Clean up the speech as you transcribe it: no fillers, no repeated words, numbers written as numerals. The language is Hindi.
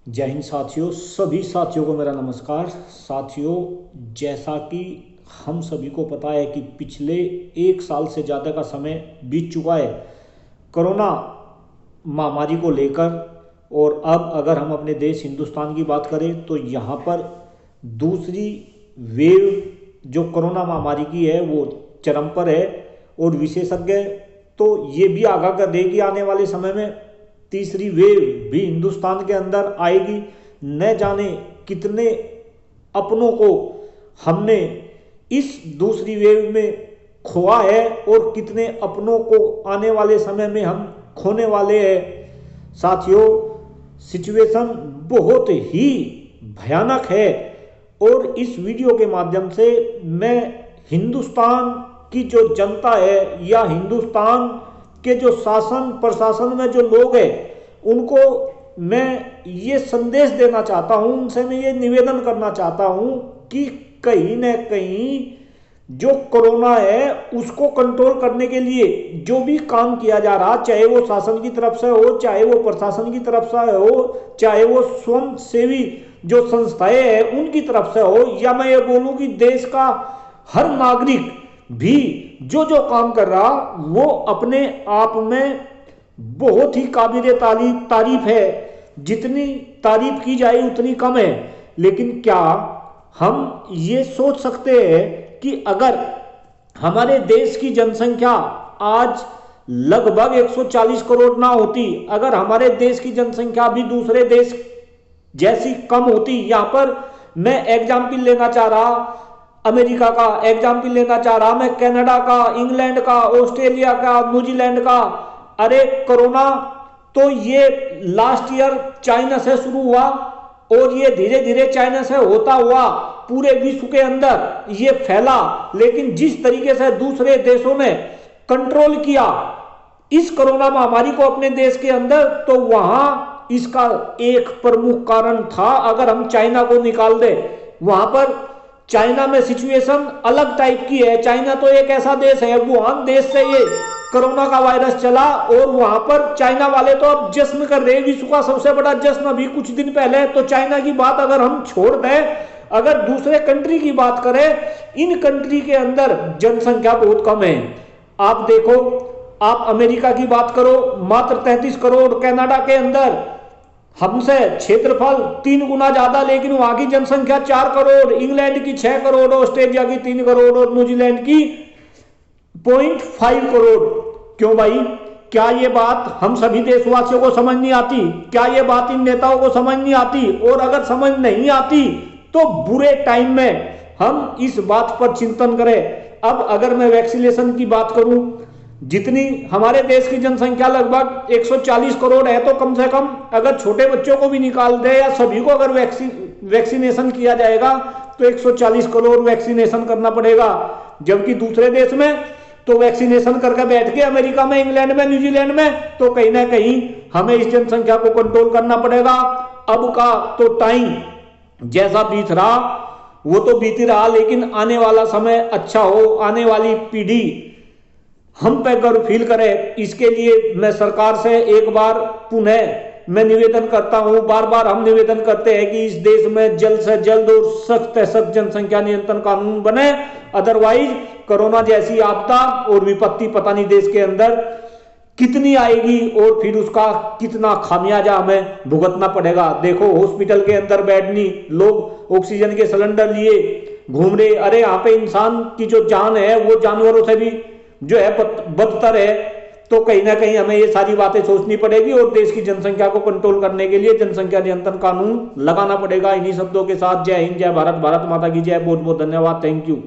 जय हिंद साथियों, सभी साथियों को मेरा नमस्कार। साथियों, जैसा कि हम सभी को पता है कि पिछले 1 साल से ज़्यादा का समय बीत चुका है कोरोना महामारी को लेकर। और अब अगर हम अपने देश हिंदुस्तान की बात करें तो यहाँ पर दूसरी वेव जो कोरोना महामारी की है वो चरम पर है। और विशेषज्ञ तो ये भी आगाह कर रहे कि आने वाले समय में तीसरी वेव भी हिंदुस्तान के अंदर आएगी। न जाने कितने अपनों को हमने इस दूसरी वेव में खोआ है और कितने अपनों को आने वाले समय में हम खोने वाले हैं। साथियों, सिचुएशन बहुत ही भयानक है और इस वीडियो के माध्यम से मैं हिंदुस्तान की जो जनता है या हिंदुस्तान के जो शासन प्रशासन में जो लोग हैं उनको मैं ये संदेश देना चाहता हूँ, उनसे मैं ये निवेदन करना चाहता हूँ कि कहीं न कहीं जो कोरोना है उसको कंट्रोल करने के लिए जो भी काम किया जा रहा, चाहे वो शासन की तरफ से हो, चाहे वो प्रशासन की तरफ से हो, चाहे वो स्वयं सेवी जो संस्थाएं हैं उनकी तरफ से हो, या मैं ये बोलूँ कि देश का हर नागरिक भी जो जो काम कर रहा वो अपने आप में बहुत ही काबिल तारीफ है। जितनी तारीफ की जाए उतनी कम है। लेकिन क्या हम ये सोच सकते हैं कि अगर हमारे देश की जनसंख्या आज लगभग 140 करोड़ ना होती, अगर हमारे देश की जनसंख्या भी दूसरे देश जैसी कम होती, यहां पर मैं एग्जाम्पल लेना चाह रहा अमेरिका का, एग्जाम्पल लेना चाह रहा मैं कनाडा का, इंग्लैंड का, ऑस्ट्रेलिया का, न्यूजीलैंड का। अरे कोरोना तो ये लास्ट ईयर चाइना से शुरू हुआ और ये धीरे धीरे चाइना से होता हुआ पूरे विश्व के अंदर ये फैला। लेकिन जिस तरीके से दूसरे देशों ने कंट्रोल किया इस कोरोना महामारी को अपने देश के अंदर, तो वहां इसका एक प्रमुख कारण था, अगर हम चाइना को निकाल दे, वहां पर चाइना में सिचुएशन अलग टाइप की है। चाइना तो एक ऐसा देश है, वुहान देश से ये कोरोना का वायरस चला और वहां पर चाइना वाले तो अब जश्न कर रहे हैं, विश्व का सबसे बड़ा जश्न अभी कुछ दिन पहले। तो चाइना की बात अगर हम छोड़ दें, अगर दूसरे कंट्री की बात करें, इन कंट्री के अंदर जनसंख्या बहुत कम है। आप देखो, आप अमेरिका की बात करो, मात्र 33 करोड़, कनाडा के अंदर हमसे क्षेत्रफल 3 गुना ज्यादा, लेकिन वहां की जनसंख्या 4 करोड़, इंग्लैंड की 6 करोड़, ऑस्ट्रेलिया की 3 करोड़ और न्यूजीलैंड की 0.5 करोड़। क्यों भाई, क्या ये बात हम सभी देशवासियों को समझ नहीं आती? क्या ये बात इन नेताओं को समझ नहीं आती? और अगर समझ नहीं आती तो बुरे टाइम में हम इस बात पर चिंतन करें। अब अगर मैं वैक्सीनेशन की बात करूं, जितनी हमारे देश की जनसंख्या लगभग 140 करोड़ है, तो कम से कम अगर छोटे बच्चों को भी निकाल दे या सभी को अगर वैक्सीनेशन किया जाएगा तो 140 करोड़ वैक्सीनेशन करना पड़ेगा। जबकि दूसरे देश में तो वैक्सीनेशन करके बैठ के अमेरिका में, इंग्लैंड में, न्यूजीलैंड में, तो कहीं ना कहीं हमें इस जनसंख्या को कंट्रोल करना पड़ेगा। अब का तो टाइम जैसा बीत रहा वो तो बीत रहा, लेकिन आने वाला समय अच्छा हो, आने वाली पीढ़ी हम पे गर्व फील करे, इसके लिए मैं सरकार से एक बार पुनः मैं निवेदन करता हूं। बार बार हम निवेदन करते हैं कि इस देश में जल्द से जल्द और सख्त से सख्त जनसंख्या नियंत्रण कानून बने, अदरवाइज कोरोना जैसी आपदा और विपत्ति पता नहीं देश के अंदर कितनी आएगी और फिर उसका कितना खामियाजा हमें भुगतना पड़ेगा। देखो, हॉस्पिटल के अंदर बेड नहीं, लोग ऑक्सीजन के सिलेंडर लिए घूम रहे। अरे यहाँ पे इंसान की जो जान है वो जानवरों से भी जो है बदतर है। तो कहीं ना कहीं हमें ये सारी बातें सोचनी पड़ेगी और देश की जनसंख्या को कंट्रोल करने के लिए जनसंख्या नियंत्रण कानून लगाना पड़ेगा। इन्हीं शब्दों के साथ जय हिंद, जय भारत, भारत माता की जय। बहुत बहुत धन्यवाद, थैंक यू।